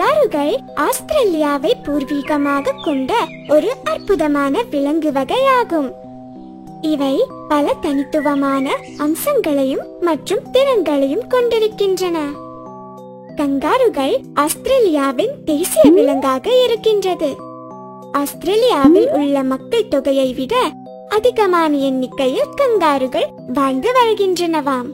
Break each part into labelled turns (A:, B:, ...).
A: கங்காருகள் ஆஸ்திரேலியாவை பூர்வீகமாக கொண்ட ஒரு அற்புதமான விலங்கு வகையாகும். இவை பல தனித்துவமான அம்சங்களையும் மற்றும் திறன்களையும் கொண்டிருக்கின்றன. கங்காருகள் ஆஸ்திரேலியாவின் தேசிய விலங்காக இருக்கின்றது. ஆஸ்திரேலியாவில் உள்ள மக்கள் தொகையை விட அதிகமான எண்ணிக்கையில் கங்காருகள் வாழ்ந்து வருகின்றனவாம்.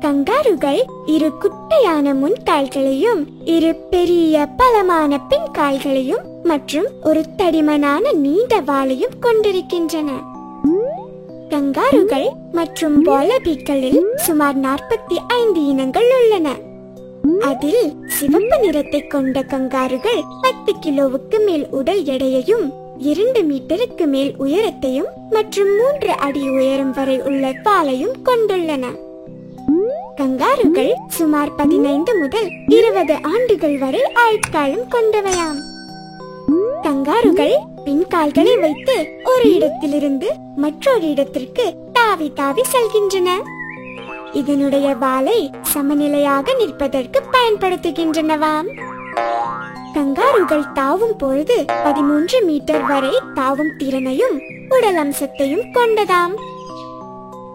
A: கங்காருகள் இரு குட்டையான முன்கால்களையும், இரு பெரிய பலமான பின் கால்களையும் மற்றும் ஒரு தடிமனான நீண்ட வாலையும் கொண்டிருக்கின்றன. கங்காருகள் மற்றும் வாலபிகளில் சுமார் 45 இனங்கள் உள்ளன. அதில் சிவப்பு நிறத்தை கொண்ட கங்காருகள் 10 கிலோவுக்கு மேல் உடல் எடையையும், 2 மீட்டருக்கு மேல் உயரத்தையும் மற்றும் 3 அடி உயரம் வரை உள்ள வாலையும் கொண்டுள்ளன. கங்காருகள் சுமார் 15 முதல் 20 ஆண்டுகள் வரை ஆயுட்காலம் கொண்டவையாம். கங்காருகள் பின்கால்களை வைத்து ஒரு இடத்திலிருந்து மற்றொரு இடத்திற்கு தாவி தாவி செல்கின்றன. இதனுடைய வாலை சமநிலையாக நிற்பதற்கு பயன்படுத்துகின்றனவாம். கங்காருகள் தாவும் பொழுது 13 மீட்டர் வரை தாவும் திறனையும் உடல் அம்சத்தையும் கொண்டதாம்.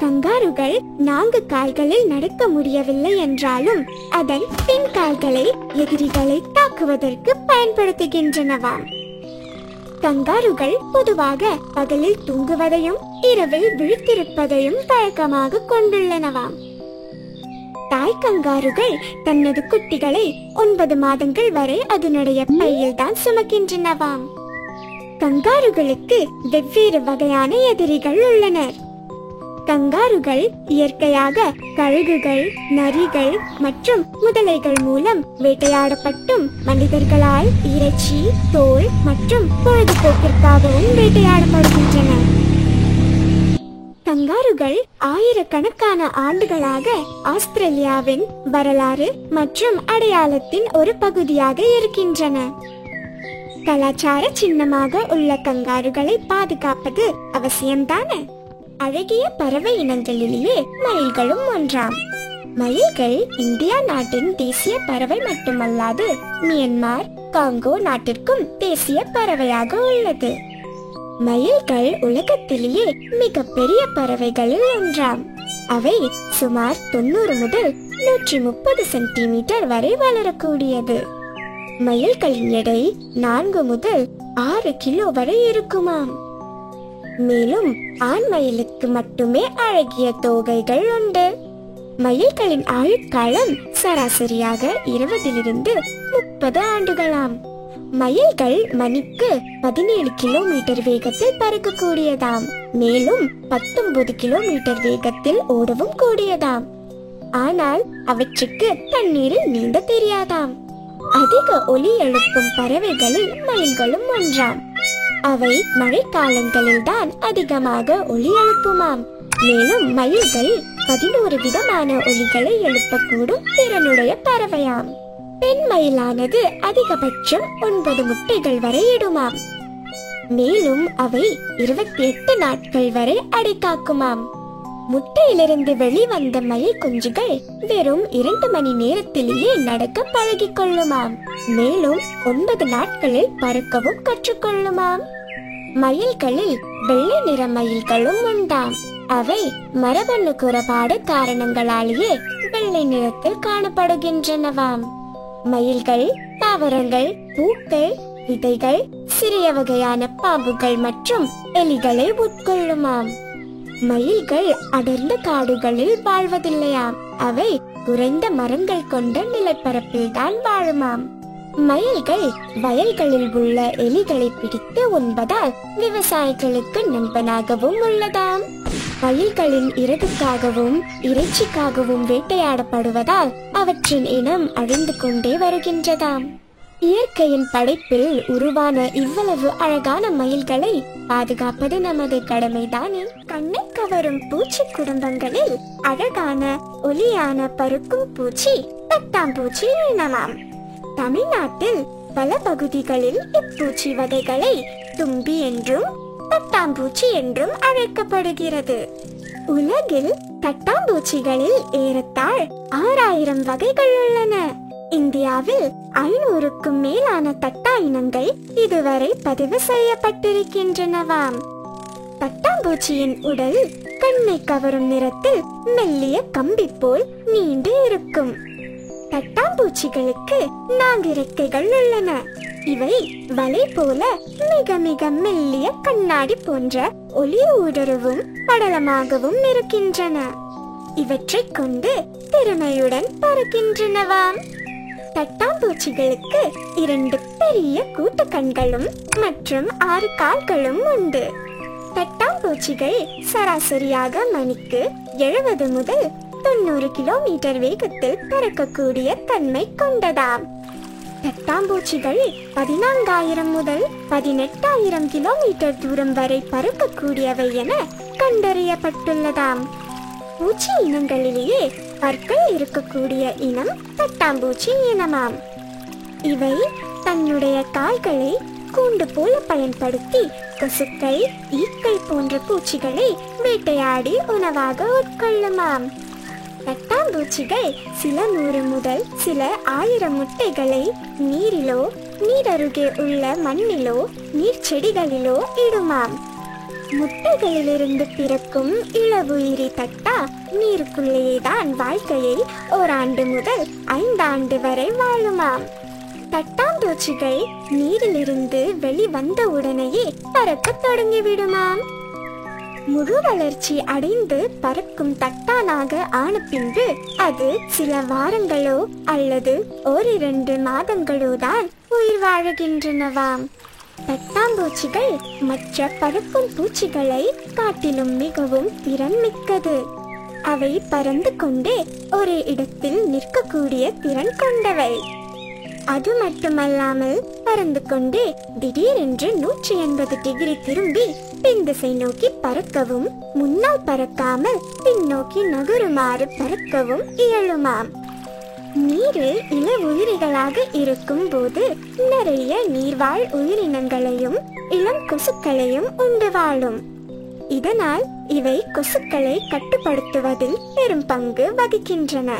A: கங்காருகள் 4 கால்களில் நடக்க முடியவில்லை என்றாலும் அதன் பின் கால்களை எதிரிகளை தாக்குவதற்கு பயன்படுத்துகின்றனவாம். கங்காருகள் பொதுவாக பகலில் தூங்குவதையும் இரவில் விழித்திருப்பதையும் பழக்கமாக கொண்டுள்ளனவாம். தாய் கங்காருகள் தனது குட்டிகளை 9 மாதங்கள் வரை அதனுடைய பையில் தான் சுமக்கின்றனவாம். கங்காருகளுக்கு வெவ்வேறு வகையான எதிரிகள் உள்ளனர். கங்காருகள் இயற்கையாக கழுகுகள், நரிகள் மற்றும் முதலைகள் மூலம் வேட்டையாடப்பட்டும், மனிதர்களால் இறைச்சி, தோல் மற்றும் பொழுதுபோக்கிற்காகவும் வேட்டையாடப்படுகின்றன. கங்காருகள் ஆயிரக்கணக்கான ஆண்டுகளாக ஆஸ்திரேலியாவின் வரலாறு மற்றும் அடையாளத்தின் ஒரு பகுதியாக இருக்கின்றன. கலாச்சார சின்னமாக உள்ள கங்காருகளை பாதுகாப்பது அவசியம்தானே? அழகிய பறவை இனங்களிலேயே மயில்களும் ஒன்றாம். மயில்கள் இந்தியா நாட்டின் தேசிய பறவை மட்டுமல்லாது மியான்மர், காங்கோ நாட்டிற்கும் தேசிய பறவையாக உள்ளது. மயில்கள் உலகத்திலேயே மிக பெரிய பறவைகளில் ஒன்றாம். அவை சுமார் 90 முதல் 130 சென்டிமீட்டர் வரை வளரக்கூடியது. மயில்களின் எடை 4 முதல் 6 கிலோ வரை இருக்குமாம். மேலும் ஆண் மயிலுக்கு மட்டுமே அழகிய தோகைகள் உண்டு. மயில்களின் ஆயுட்காலம் சராசரியாக 20 to 30 ஆண்டுகளாம். மயில்கள் மணிக்கு 17 கிலோமீட்டர் வேகத்தில் பறக்கக்கூடியதாம். மேலும் 19 கிலோமீட்டர் வேகத்தில் ஓடவும் கூடியதாம். ஆனால் அவற்றுக்கு தண்ணீரில் நீந்த தெரியாதாம். அதிக ஒலி எழுப்பும் பறவைகளில் மயில்களும் ஒன்றாம். அவை மழைக்காலங்களில் தான் அதிகமாக ஒலி எழுப்புமாம். மேலும் மயில்கள் 11 விதமான ஒலிகளை எழுப்பக்கூடும் திறனுடைய பறவையாம். பெண் மயிலானது அதிகபட்சம் 9 முட்டைகள் வரை இடுமாம். மேலும் அவை 28 நாட்கள் வரை அடை காக்குமாம். முட்டையிலிருந்து வெளிவந்த மயில் குஞ்சுகள் வெறும் 2 மணி நேரத்திலேயே நடக்க பழகிக் கொள்ளுமாம். மேலும் 9 நாட்களில் பறக்கவும் கற்றுக்கொள்ளுமாம். மயில்களில் வெள்ளை நிற மயில்களும் உண்டாம். அவை மரபணு குறைபாடு காரணங்களாலேயே வெள்ளை நிறத்தில் காணப்படுகின்றனவாம். மயில்கள் தாவரங்கள், பூக்கள், விதைகள், சிறிய வகையான பாம்புகள் மற்றும் எலிகளை உட்கொள்ளுமாம். மயில்கள் அடர்ந்த காடுகளில் வாழ்வதில்லையாம். அவை குறைந்த மரங்கள் கொண்ட நிலப்பரப்பில் தான் வாழுமாம். மயில்கள் வயல்களில் உள்ள எலிகளை பிடித்து உண்பதால் விவசாயிகளுக்கு நண்பனாகவும் உள்ளதாம். மயில்களின் இறகுக்காகவும் இறைச்சிக்காகவும் வேட்டையாடப்படுவதால் அவற்றின் இனம் அழிந்து கொண்டே வருகின்றதாம். இயற்கையின் படைப்பில் உருவான இவ்வளவு அழகான மயில்களை பாதுகாப்பது நமது கடமைதானே. கண்ணை கவரும் பூச்சி குடும்பங்களில் அழகான ஒலியான பருக்கும் பூச்சி பட்டாம்பூச்சி இனமாம். தமிழ்நாட்டில் பல பகுதிகளில் இப்பூச்சி வகைகளை தும்பி என்றும் பட்டாம்பூச்சி என்றும் அழைக்கப்படுகிறது. உலகில் பட்டாம்பூச்சிகளில் ஏறத்தாழ 6000 வகைகள் உள்ளன. இந்தியாவில் 500க்கும் மேலான தட்டா இனங்கள் இதுவரை பதிவு செய்யப்பட்டிருக்கின்றனவாம். பட்டாம்பூச்சியின் உடல் கண்ணை கவரும் நிறத்தில் மெல்லிய கம்பி போல் நீண்டு இருக்கும். பட்டாம்பூச்சிகளுக்கு 4 இறக்கைகள் உள்ளன. இவை வலை போல மிக மிக மெல்லிய கண்ணாடி போன்ற ஒளி ஊடுருவும் படலமாகவும் இருக்கின்றன. இவற்றை கொண்டு திறமையுடன் பறக்கின்றனவாம். பட்டாம்பூச்சிகளுக்கு 2 பெரிய கூட்டு கண்களும் மற்றும் 6 கால்களும் உண்டு. பட்டாம்பூச்சிகள் சராசரியாக மணிக்கு 70 முதல் 90 கிலோமீட்டர் வேகத்தில் பறக்கக்கூடிய தன்மை கொண்டதாம். பட்டாம்பூச்சிகள் 14,000 முதல் 18,000 கிலோமீட்டர் தூரம் வரை பறக்கக்கூடியவை என கண்டறியப்பட்டுள்ளதாம். பூச்சி இனங்களிலேயே பற்கள் இருக்கக்கூடிய இனம் பட்டாம்பூச்சி இனமாம். இவை தன்னுடைய கால்களை கூண்டு போல பயன்படுத்தி கொசுக்கள், ஈக்கள் போன்ற பூச்சிகளை வேட்டையாடி உணவாக உட்கொள்ளுமாம். பட்டாம்பூச்சிகள் சில 100 முதல் சில 1000 முட்டைகளை நீரிலோ, நீரருகே உள்ள மண்ணிலோ, நீர் செடிகளிலோ இடுமாம். முட்டைகளிலிருந்து பிறக்கும் இளவுயிரி தட்டா நீருக்குள்ளேதான் வாழ்க்கையை 1 ஆண்டு முதல் 5 ஆண்டு வரை வாழுமாம். பட்டாம்பூச்சிகள் நீரிலிருந்து வெளிவந்த உடனேயே பறக்க தொடங்கிவிடுமாம். முழு வளர்ச்சி அடைந்து பறக்கும் தட்டானாக ஆன பின்பு அது சில வாரங்களோ அல்லது 1-2 மாதங்களோ தான் உயிர் வாழுகின்றனவாம். பட்டாம்பூச்சிகள் மற்ற பறக்கும் பூச்சிகளை காட்டிலும் மிகவும் திறன் மிக்கது. அவை பறந்து கொண்டே ஒரே இடத்தில் நிற்கக்கூடிய திறன் கொண்டவை. அது மட்டுமல்லாமல் பறந்து கொண்டே திடீரென்று 180 டிகிரி திரும்பி பின் திசை நோக்கி பறக்கவும், முன்னால் பறக்காமல் பின்னோக்கி நகருமாறு பறக்கவும் இயலுமாம். நீரில் இள உயிரிகளாக இருக்கும் போது நிறைய நீர்வாழ் உயிரினங்களையும் இளம் கொசுக்களையும் உண்டு வாழும். இதனால் இவை கொசுக்களை கட்டுப்படுத்துவதில் பெரும் பங்கு வகிக்கின்றன.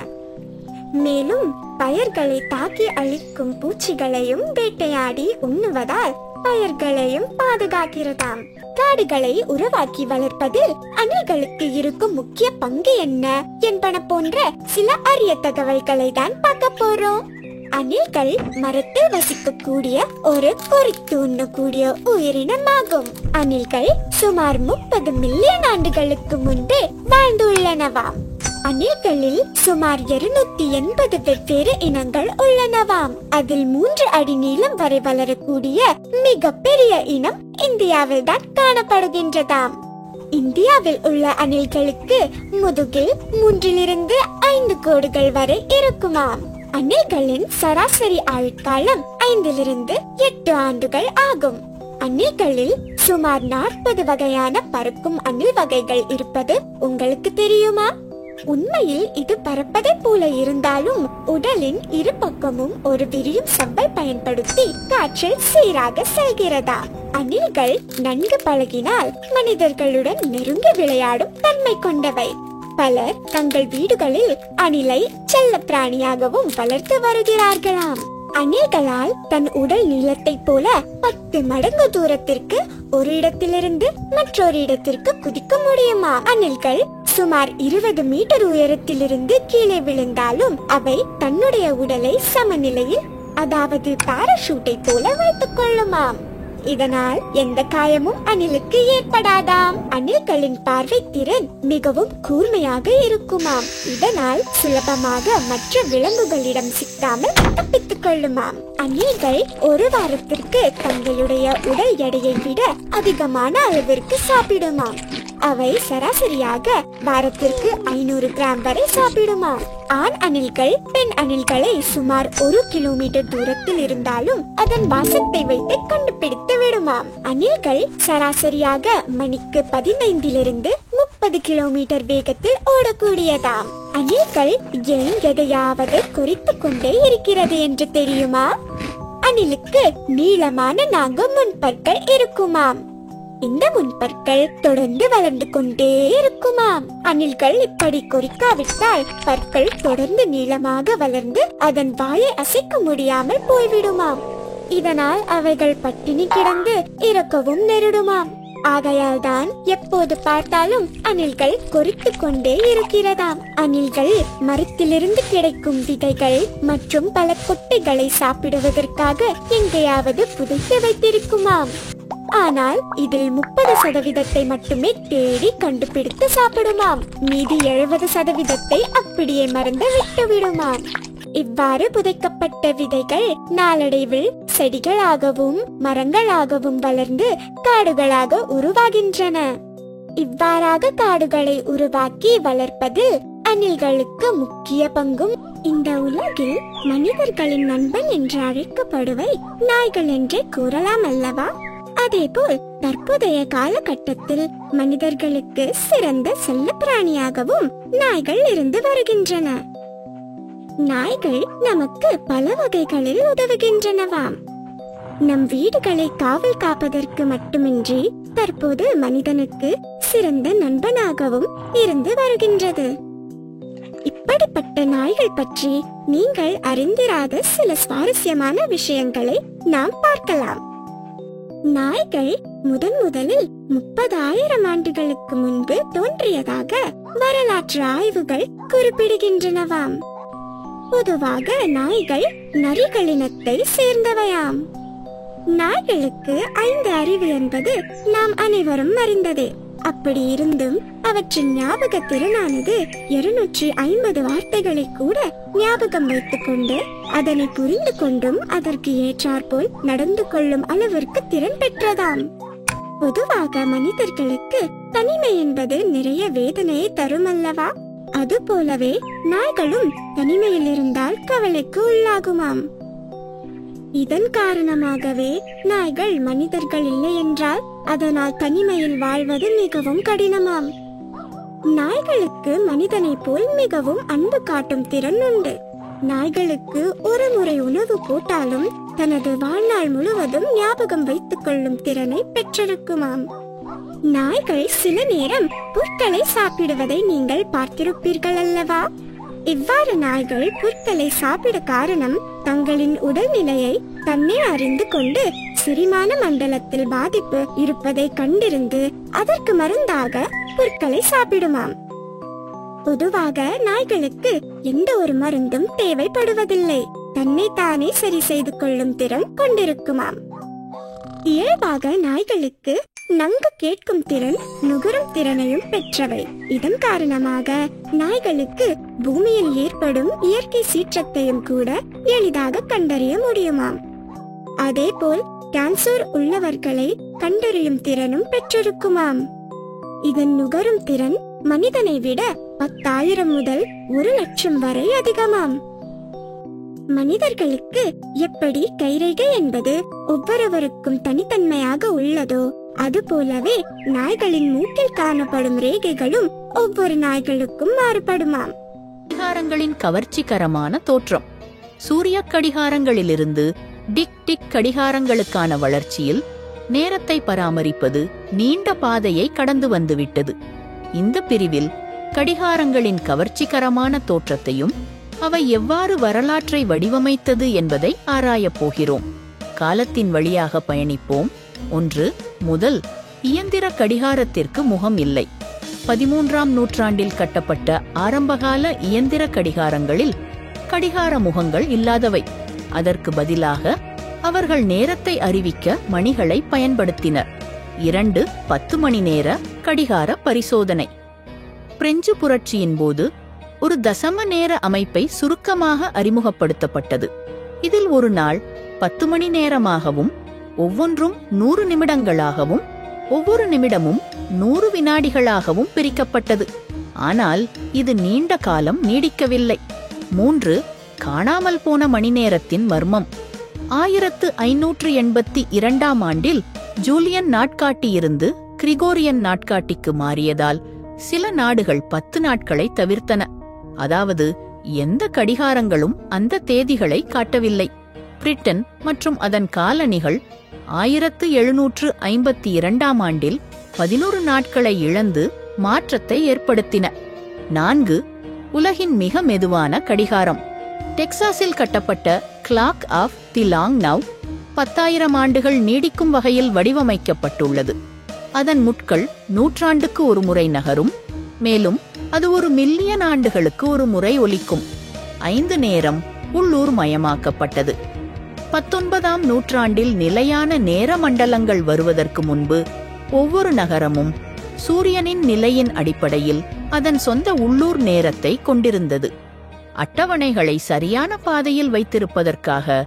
A: மேலும் பயிர்களை தாக்கி அழிக்கும் பூச்சிகளையும் வேட்டையாடி உண்ணுவதால் பயிர்களையும் பாதுகாக்கிறதாம். காடுகளை உருவாக்கி வளர்ப்பதில் அணில்களுக்கு இருக்கும் முக்கிய பங்கு என்ன என்பன போன்ற சில அரிய தகவல்களை தான் பார்க்க போறோம். அணில்கள் மரத்தில் வசிக்கக்கூடிய ஒரு பொறித்து உண்ணக்கூடிய உயிரினமாகும். அணில்கள் சுமார் 30 மில்லியன் ஆண்டுகளுக்கு முன்பே வாழ்ந்துள்ளனவாம். அணில்களில் சுமார் 280 வெவ்வேறு இனங்கள் உள்ளனவாம். அதில் 3 அடி நீளம் வரை வளரக்கூடிய மிக பெரிய இனம் இந்தியாவில் தான் காணப்படுகின்றதாம். இந்தியாவில் உள்ள அணில்களுக்கு முதுகில் 3 - 5 கோடுகள் வரை இருக்குமாம். அணில்களின் சராசரி ஆயுட்காலம் 5 - 8 ஆண்டுகள் ஆகும். அணில்களில் சுமார் 40 வகையான பறக்கும் அணில் வகைகள் இருப்பது உங்களுக்கு தெரியுமா? உண்மையில் இது பறப்பதை போல இருந்தாலும் உடலின் இரு பக்கமும் ஒரு விரியும் சவ்வை பயன்படுத்தி காற்றில் சீராக செல்கிறதா. அணில்கள் நன்கு பழகினால் மனிதர்களுடன் நெருங்கி விளையாடும் தன்மை கொண்டவை. பலர் தங்கள் வீடுகளில் அணிலை செல்ல பிராணியாகவும் வளர்த்து வருகிறார்களாம். அணில்களால் தன் உடல் நீளத்தை போல 10 மடங்கு தூரத்திற்கு ஒரு இடத்திலிருந்து மற்றொரு இடத்திற்கு குதிக்க முடியுமா? அணில்கள் சுமார் 20 மீட்டர் உயரத்திலிருந்து கீழே விழுந்தாலும் அவை தன்னுடைய உடலை சமநிலையில், அதாவது பாராசூட்டை போல வைத்துக் கொள்ளுமாம். இதனால் எந்த காயமும் அணிலுக்கு ஏற்படாதாம். அணில்களின் பார்வை திறன் மிகவும் கூர்மையாக இருக்குமாம். இதனால் சுலபமாக மற்ற விலங்குகளிடம் சிக்காமல் தப்பித்துக் கொள்ளுமாம். அணில்கள் ஒரு வாரத்திற்கு தங்களுடைய உடல் எடையை விட அதிகமான அளவிற்கு சாப்பிடுமாம். அவை சராசரியாக வாரத்திற்கு 500 கிராம் வரை சாப்பிடுமாம். ஆண் அணில்கள் பெண் அணில்களை சுமார் 1 கிலோமீட்டர் தூரத்தில் இருந்தாலும் அதன் வாசத்தை வைத்து கண்டுபிடித்து விடுமாம். அணில்கள் சராசரியாக மணிக்கு 15 - 30 கிலோமீட்டர் வேகத்தில் ஓடக்கூடியதாம். அணில்கள் ஏன் எதையாவது குறித்து கொண்டே இருக்கிறது என்று தெரியுமா? அணிலுக்கு நீளமான 4 முன்பற்கள் இருக்குமாம். இந்த முன்பற்கள் தொடர்ந்து வளர்ந்து கொண்டே இருக்குமாம். அணில்கள் இப்படி கொறிக்காவிட்டால் பற்கள் தொடர்ந்து நீளமாக வளர்ந்து அதன் வாயை அசைக்க முடியாமல் போய்விடுமாம். இதனால் அவைகள் பட்டினி கிடந்து இறக்கவும் நேரிடுமாம். ஆகையால் தான் எப்போது பார்த்தாலும் அணில்கள் கொறித்து கொண்டே இருக்கிறதாம். அணில்கள் மரத்திலிருந்து கிடைக்கும் விதைகள் மற்றும் பல கொட்டைகளை சாப்பிடுவதற்காக எங்கேயாவது புதைத்து வைத்திருக்குமாம். ஆனால் இதில் 30% மட்டுமே தேடி கண்டுபிடித்து சாப்பிடுமாம். மீதி 70% அப்படியே மறந்து விட்டுவிடுமாம். இவ்வாறு புதைக்கப்பட்ட விதைகள் நாளடைவில் செடிகளாகவும் மரங்களாகவும் வளர்ந்து காடுகளாக உருவாகின்றன. இவ்வாறாக காடுகளை உருவாக்கி வளர்ப்பதில் அணில்களுக்கு முக்கிய பங்கும். இந்த உலகில் மனிதர்களின் நண்பன் என்று அழைக்கப்படுவை நாய்கள் என்றே கூறலாம் அல்லவா? அதேபோல் தற்போதைய காலகட்டத்தில் மனிதர்களுக்கு சிறந்த செல்ல பிராணியாகவும் நாய்கள் இருந்து வருகின்றன. நாய்கள் நமக்கு பல வகைகளில் உதவுகின்றனவாம். நம் வீடுகளை காவல் காப்பதற்கு மட்டுமின்றி தற்போது மனிதனுக்கு சிறந்த நண்பனாகவும் இருந்து வருகின்றது. இப்படிப்பட்ட நாய்கள் பற்றி நீங்கள் அறிந்திராத சில சுவாரஸ்யமான விஷயங்களை நாம் பார்க்கலாம். நாய்கள் முதலில் 30,000 ஆண்டுகளுக்கு முன்பு தோன்றியதாக வரலாற்று ஆய்வுகள் குறிப்பிடுகின்றனவாம். பொதுவாக நாய்கள் நரிகளினத்தை சேர்ந்தவையாம். நாய்களுக்கு 5 அறிவு என்பது நாம் அனைவரும் அறிந்ததே. அப்படி இருந்தும் அவற்றின் ஞாபக திறனானது 250 வார்த்தைகளை கூட ஞாபகம் வைத்துக் கொண்டு அதனை புரிந்து கொண்டும் அதற்கு ஏற்றாற்போல் நடந்து கொள்ளும் அளவிற்கு திறன் பெற்றதாம். பொதுவாக மனிதர்களுக்கு தனிமை என்பது நிறைய வேதனையை தரும் அல்லவா? அது போலவே நாய்களும் தனிமையில் இருந்தால் கவலைக்கு உள்ளாகுமாம். இதன் காரணமாகவே நாய்கள் மனிதர்கள் இல்லை என்றால் அதனால் தனிமையில் வாழ்வது மிகவும் கடினமாம். நாய்களுக்கு மனிதனை போல் மிகவும் அன்பு காட்டும் திறன் உண்டு. நாய்களுக்கு ஒரு முறை உணவு போட்டாலும் தனது வாழ்நாள் முழுவதும் ஞாபகம் வைத்துக் கொள்ளும் திறனை பெற்றிருக்குமாம். நாய்கள் சில நேரம் புற்களை சாப்பிடுவதை நீங்கள் பார்த்திருப்பீர்கள் அல்லவா? இவ்வாறு நாய்கள் புற்களை சாப்பிட காரணம் தங்களின் உடல்நிலையை தன்னை அறிந்து கொண்டு செரிமான மண்டலத்தில் பாதிப்பு இருப்பதை கண்டிருந்து அதற்கு மருந்தாக புற்களை சாப்பிடுமாம். பொதுவாக நாய்களுக்கு எந்த ஒரு மருந்தும் தேவைப்படுவதில்லை. தன்னை தானே சரி செய்து கொள்ளும் திறன் கொண்டிருக்குமாம். இயல்பாக நாய்களுக்கு நன்கு கேட்கும் திறன் நுகரும் திறனையும் பெற்றவை. இதன் காரணமாக நாய்களுக்கு பூமியில் ஏற்படும் இயற்கை சீற்றத்தையும் கூட எளிதாக கண்டறிய முடியுமாம். அதேபோல் கேன்சர் உள்ளவர்களை கண்டறியும் திறனும் பெற்றிருக்குமாம். இதன் நுகரும் திறன் மனிதனை விட 10,000 முதல் 1,00,000 வரை அதிகமாம். மனிதர்களுக்கு எப்படி கைரேகை என்பது ஒவ்வொருவருக்கும் தனித்தன்மையாக உள்ளதோ அதுபோலவே நாய்களின் மூக்கில் காணப்படும் ரேகைகளும் ஒவ்வொரு நாய்களுக்கும் மாறுபடுமாம்.
B: கடிகாரங்களின் கவர்ச்சிகரமான தோற்றம். சூரிய கடிகாரங்களிலிருந்து டிக் டிக் கடிகாரங்களுக்கான வளர்ச்சியில் நேரத்தை பராமரிப்பது நீண்ட பாதையை கடந்து வந்துவிட்டது. இந்த பிரிவில் கடிகாரங்களின் கவர்ச்சிகரமான தோற்றத்தையும் அவை எவ்வாறு வரலாற்றை வடிவமைத்தது என்பதை ஆராயப் போகிறோம். காலத்தின் வழியாக பயணிப்போம். 1. முதல் இயந்திர கடிகாரத்திற்கு முகம் இல்லை. 13ஆம் நூற்றாண்டில் கட்டப்பட்ட ஆரம்பகால இயந்திர கடிகாரங்களில் கடிகார முகங்கள் இல்லாதவை. அதற்கு பதிலாக அவர்கள் நேரத்தை அறிவிக்க மணிகளை பயன்படுத்தினர். 2. 10 மணி நேர கடிகார பரிசோதனை. பிரெஞ்சு புரட்சியின் போது ஒரு தசம நேர அமைப்பை சுருக்கமாக அறிமுகப்படுத்தப்பட்டது. இதில் ஒரு நாள் 10 மணி நேரமாகவும் ஒவ்வொன்றும் 100 நிமிடங்களாகவும் ஒவ்வொரு நிமிடமும் 100 வினாடிகளாகவும் பிரிக்கப்பட்டது. ஆனால் இது நீண்ட காலம் நீடிக்கவில்லை. 3. காணாமல் போன மணி நேரத்தின் மர்மம். 1582ஆம் ஆண்டில் ஜூலியன் நாட்காட்டியிருந்து கிரிகோரியன் நாட்காட்டிக்கு மாறியதால் சில நாடுகள் 10 நாட்களை தவிர்த்தன. அதாவது எந்த கடிகாரங்களும் அந்த தேதிகளை காட்டவில்லை. பிரிட்டன் மற்றும் அதன் காலனிகள் 1752ஆம் ஆண்டில் 11 நாட்களை இழந்து மாற்றத்தை ஏற்படுத்தின. 4. உலகின் மிக மெதுவான கடிகாரம். டெக்சாஸில் கட்டப்பட்ட clock of the long now 10,000 ஆண்டுகள் நீடிக்கும் வகையில் வடிவமைக்கப்பட்டுள்ளது. அதன் முட்கள் நூற்றாண்டுக்கு ஒரு முறை நகரும், மேலும் அது 1 மில்லியன் ஆண்டுகளுக்கு ஒரு முறை ஒலிக்கும். 5 நேரம் உள்ளூர் மயமாக்கப்பட்டது. 19ஆம் நூற்றாண்டில் நிலையான நேர மண்டலங்கள் வருவதற்கு முன்பு ஒவ்வொரு நகரமும் சூரியனின் நிலையின் அடிப்படையில் அதன் சொந்த உள்ளூர் நேரத்தை கொண்டிருந்தது. அட்டவணைகளை சரியான பாதையில் வைத்திருப்பதற்காக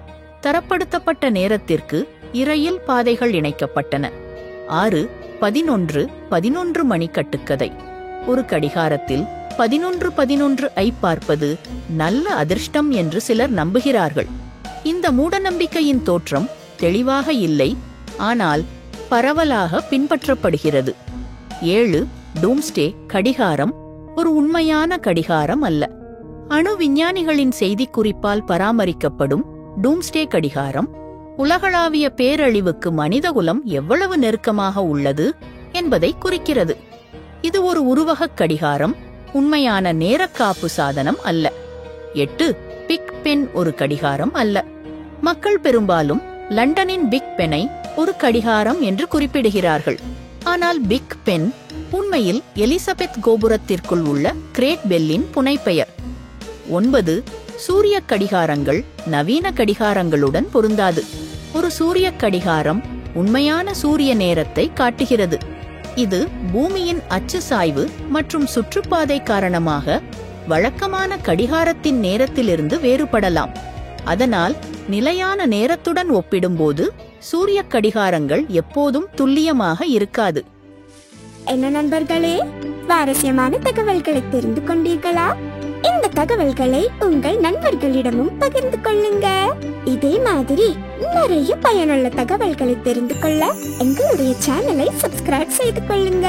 B: தரப்படுத்தப்பட்ட நேரத்திற்கு இரயில் பாதைகள் இணைக்கப்பட்டன. 6. 11 மணி கட்டுக்கதை. ஒரு கடிகாரத்தில் 11 ஐ பார்ப்பது நல்ல அதிர்ஷ்டம் என்று சிலர் நம்புகிறார்கள். இந்த மூடநம்பிக்கையின் தோற்றம் தெளிவாக இல்லை, ஆனால் பரவலாக பின்பற்றப்படுகிறது. 7. டூம்ஸ்டே கடிகாரம் ஒரு உண்மையான கடிகாரம் அல்ல. அணு விஞ்ஞானிகளின் செய்திக்குறிப்பால் பராமரிக்கப்படும் டூம்ஸ்டே கடிகாரம் உலகளாவிய பேரழிவுக்கு மனிதகுலம் எவ்வளவு நெருக்கமாக உள்ளது என்பதை குறிக்கிறது. இது ஒரு உருவகக் கடிகாரம், உண்மையான நேரக்காப்பு சாதனம் அல்ல. 8. பிக் பென் ஒரு கடிகாரம் அல்ல. மக்கள் பெரும்பாலும் லண்டனின் பிக் பெனை ஒரு கடிகாரம் என்று குறிப்பிடுகிறார்கள். ஆனால் பிக் பென் உண்மையில் எலிசபெத் கோபுரத்திற்குள் உள்ள கிரேட் பெல்லின் புனைப்பெயர். 9. சூரிய கடிகாரங்கள் நவீன கடிகாரங்களுடன் பொருந்தாது. ஒரு சூரிய கடிகாரம் உண்மையான சூரிய நேரத்தை காட்டுகிறது. இது பூமியின் அச்சு சாய்வு மற்றும் சுற்றுப்பாதை காரணமாக வழக்கமான கடிகாரத்தின் நேரத்திலிருந்து வேறுபடலாம். அதனால் நிலையான நேரத்துடன் ஒப்பிடும்போது சூரிய கடிகாரங்கள் எப்போதும் துல்லியமாக இருக்காது.
A: என்ன நண்பர்களே, சுவாரஸ்யமான தகவல்களை தெரிந்து கொண்டீர்களா? இந்த தகவல்களை உங்கள் நண்பர்களிடமும் பகிர்ந்து கொள்ளுங்க. இதே மாதிரி நிறைய பயனுள்ள தகவல்களை தெரிந்து கொள்ள எங்களுடைய சேனலை சப்ஸ்கிரைப் செய்து கொள்ளுங்க.